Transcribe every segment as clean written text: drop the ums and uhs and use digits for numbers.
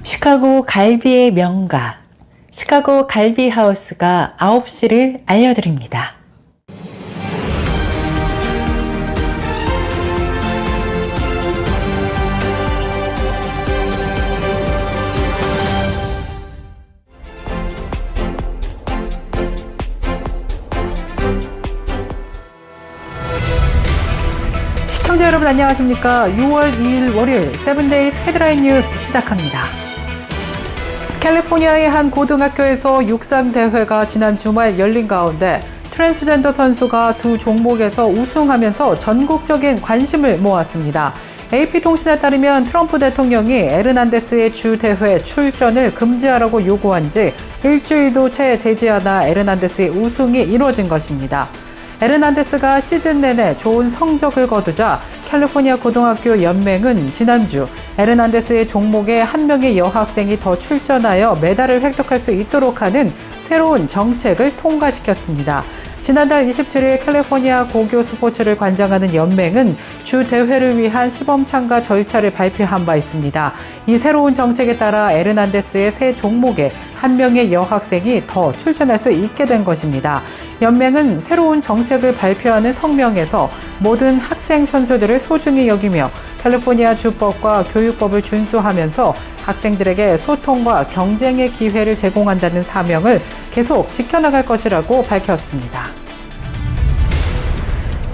시카고 갈비의 명가, 시카고 갈비 하우스가 9시를 알려드립니다. 시청자 여러분 안녕하십니까? 6월 2일 월요일 세븐데이즈 헤드라인 뉴스 시작합니다. 캘리포니아의 한 고등학교에서 육상대회가 지난 주말 열린 가운데 트랜스젠더 선수가 두 종목에서 우승하면서 전국적인 관심을 모았습니다. AP통신에 따르면 트럼프 대통령이 에르난데스의 주 대회 출전을 금지하라고 요구한 지 일주일도 채 되지 않아 에르난데스의 우승이 이뤄진 것입니다. 에르난데스가 시즌 내내 좋은 성적을 거두자 캘리포니아 고등학교 연맹은 지난주 에르난데스의 종목에 한 명의 여학생이 더 출전하여 메달을 획득할 수 있도록 하는 새로운 정책을 통과시켰습니다. 지난달 27일 캘리포니아 고교 스포츠를 관장하는 연맹은 주 대회를 위한 시범 참가 절차를 발표한 바 있습니다. 이 새로운 정책에 따라 에르난데스의 새 종목에 한 명의 여학생이 더 출전할 수 있게 된 것입니다. 연맹은 새로운 정책을 발표하는 성명에서 모든 학생 선수들을 소중히 여기며 캘리포니아 주법과 교육법을 준수하면서 학생들에게 소통과 경쟁의 기회를 제공한다는 사명을 계속 지켜나갈 것이라고 밝혔습니다.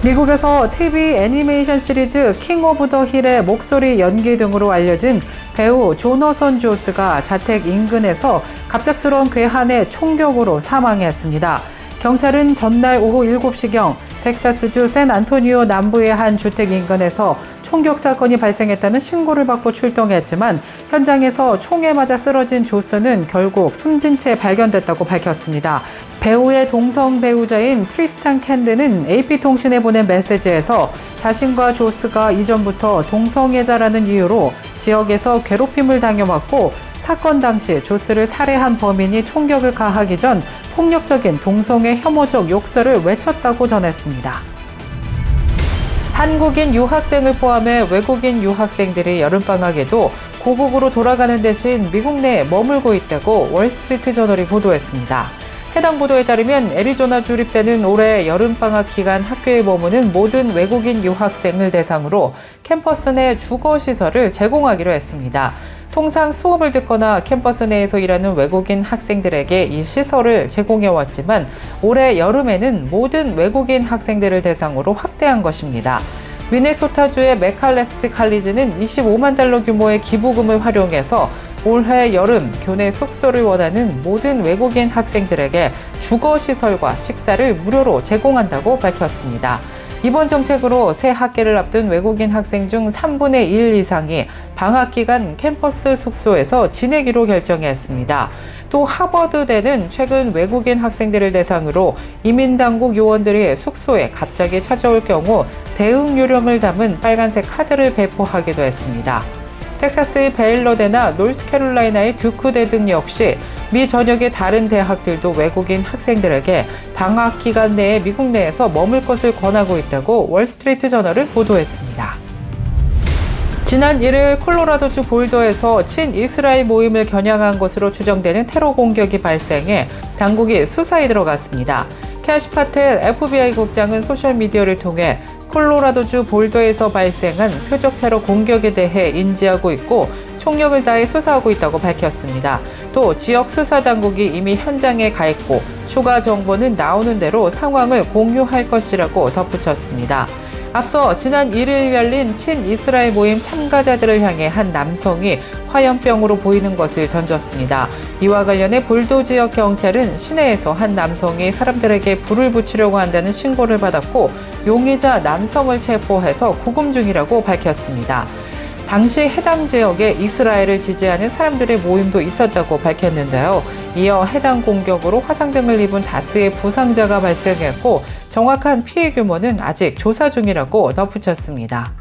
미국에서 TV 애니메이션 시리즈 킹 오브 더 힐의 목소리 연기 등으로 알려진 배우 조너선 조스가 자택 인근에서 갑작스러운 괴한의 총격으로 사망했습니다. 경찰은 전날 오후 7시경 텍사스주 샌안토니오 남부의 한 주택 인근에서 총격 사건이 발생했다는 신고를 받고 출동했지만 현장에서 총에 맞아 쓰러진 조스는 결국 숨진 채 발견됐다고 밝혔습니다. 배우의 동성 배우자인 트리스탄 캔드는 AP통신에 보낸 메시지에서 자신과 조스가 이전부터 동성애자라는 이유로 지역에서 괴롭힘을 당해왔고 사건 당시 조스를 살해한 범인이 총격을 가하기 전 폭력적인 동성애 혐오적 욕설을 외쳤다고 전했습니다. 한국인 유학생을 포함해 외국인 유학생들이 여름방학에도 고국으로 돌아가는 대신 미국 내에 머물고 있다고 월스트리트 저널이 보도했습니다. 해당 보도에 따르면 애리조나 주립대는 올해 여름방학 기간 학교에 머무는 모든 외국인 유학생을 대상으로 캠퍼스 내 주거시설을 제공하기로 했습니다. 통상 수업을 듣거나 캠퍼스 내에서 일하는 외국인 학생들에게 이 시설을 제공해왔지만 올해 여름에는 모든 외국인 학생들을 대상으로 확대한 것입니다. 미네소타주의 메칼레스트 칼리지는 $25만 규모의 기부금을 활용해서 올해 여름 교내 숙소를 원하는 모든 외국인 학생들에게 주거시설과 식사를 무료로 제공한다고 밝혔습니다. 이번 정책으로 새 학기를 앞둔 외국인 학생 중 3분의 1 이상이 방학 기간 캠퍼스 숙소에서 지내기로 결정했습니다. 또 하버드대는 최근 외국인 학생들을 대상으로 이민당국 요원들이 숙소에 갑자기 찾아올 경우 대응 요령을 담은 빨간색 카드를 배포하기도 했습니다. 텍사스의 베일러대나 노스캐롤라이나의 듀크대 등 역시 미 전역의 다른 대학들도 외국인 학생들에게 방학 기간 내에 미국 내에서 머물 것을 권하고 있다고 월스트리트 저널은 보도했습니다. 지난 1일 콜로라도주 볼더에서 친이스라엘 모임을 겨냥한 것으로 추정되는 테러 공격이 발생해 당국이 수사에 들어갔습니다. 캐시 파텔 FBI 국장은 소셜미디어를 통해 콜로라도주 볼더에서 발생한 표적 테러 공격에 대해 인지하고 있고 총력을 다해 수사하고 있다고 밝혔습니다. 또 지역 수사당국이 이미 현장에 가 있고 추가 정보는 나오는 대로 상황을 공유할 것이라고 덧붙였습니다. 앞서 지난 1일 열린 친이스라엘 모임 참가자들을 향해 한 남성이 화염병으로 보이는 것을 던졌습니다. 이와 관련해 볼도 지역 경찰은 시내에서 한 남성이 사람들에게 불을 붙이려고 한다는 신고를 받았고 용의자 남성을 체포해서 구금 중이라고 밝혔습니다. 당시 해당 지역에 이스라엘을 지지하는 사람들의 모임도 있었다고 밝혔는데요. 이어 해당 공격으로 화상 등을 입은 다수의 부상자가 발생했고 정확한 피해 규모는 아직 조사 중이라고 덧붙였습니다.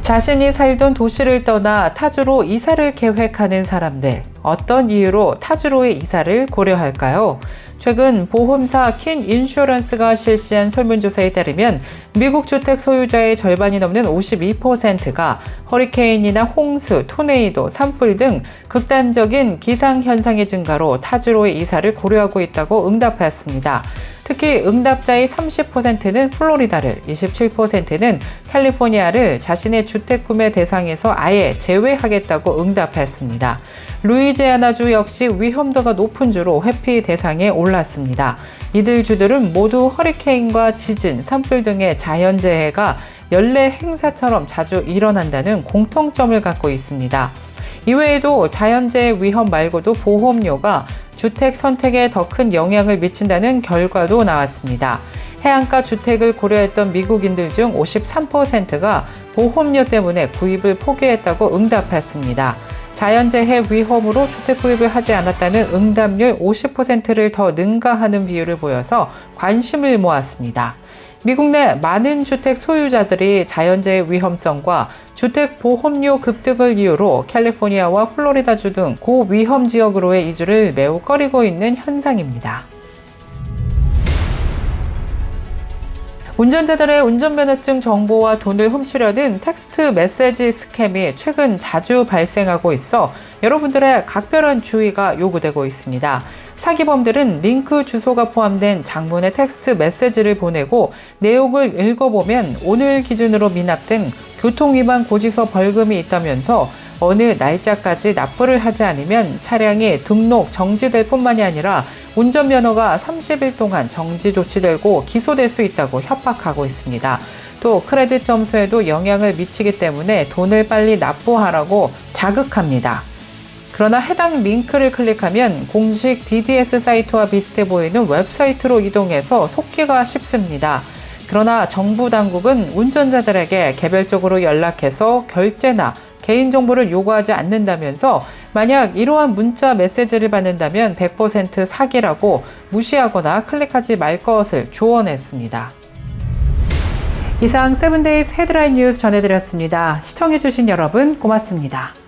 자신이 살던 도시를 떠나 타주로 이사를 계획하는 사람들, 어떤 이유로 타주로의 이사를 고려할까요? 최근 보험사 킨 인슈런스가 실시한 설문조사에 따르면 미국 주택 소유자의 절반이 넘는 52%가 허리케인이나 홍수, 토네이도, 산불 등 극단적인 기상현상의 증가로 타주로의 이사를 고려하고 있다고 응답했습니다. 특히 응답자의 30%는 플로리다를, 27%는 캘리포니아를 자신의 주택 구매 대상에서 아예 제외하겠다고 응답했습니다. 루이지애나주 역시 위험도가 높은 주로 회피 대상에 올랐습니다. 이들 주들은 모두 허리케인과 지진, 산불 등의 자연재해가 연례 행사처럼 자주 일어난다는 공통점을 갖고 있습니다. 이외에도 자연재해 위험 말고도 보험료가 주택 선택에 더 큰 영향을 미친다는 결과도 나왔습니다. 해안가 주택을 고려했던 미국인들 중 53%가 보험료 때문에 구입을 포기했다고 응답했습니다. 자연재해 위험으로 주택 구입을 하지 않았다는 응답률 50%를 더 능가하는 비율을 보여서 관심을 모았습니다. 미국 내 많은 주택 소유자들이 자연재해 위험성과 주택 보험료 급등을 이유로 캘리포니아와 플로리다주 등 고위험 지역으로의 이주를 매우 꺼리고 있는 현상입니다. 운전자들의 운전면허증 정보와 돈을 훔치려는 텍스트 메시지 스캠이 최근 자주 발생하고 있어 여러분들의 각별한 주의가 요구되고 있습니다. 사기범들은 링크 주소가 포함된 장문의 텍스트 메시지를 보내고 내용을 읽어보면 오늘 기준으로 미납된 교통위반 고지서 벌금이 있다면서 어느 날짜까지 납부를 하지 않으면 차량이 등록 정지될 뿐만이 아니라 운전면허가 30일 동안 정지 조치되고 기소될 수 있다고 협박하고 있습니다. 또 크레딧 점수에도 영향을 미치기 때문에 돈을 빨리 납부하라고 자극합니다. 그러나 해당 링크를 클릭하면 공식 DDS 사이트와 비슷해 보이는 웹사이트로 이동해서 속기가 쉽습니다. 그러나 정부 당국은 운전자들에게 개별적으로 연락해서 결제나 개인정보를 요구하지 않는다면서 만약 이러한 문자 메시지를 받는다면 100% 사기라고 무시하거나 클릭하지 말 것을 조언했습니다. 이상 7days 헤드라인 뉴스 전해드렸습니다. 시청해주신 여러분 고맙습니다.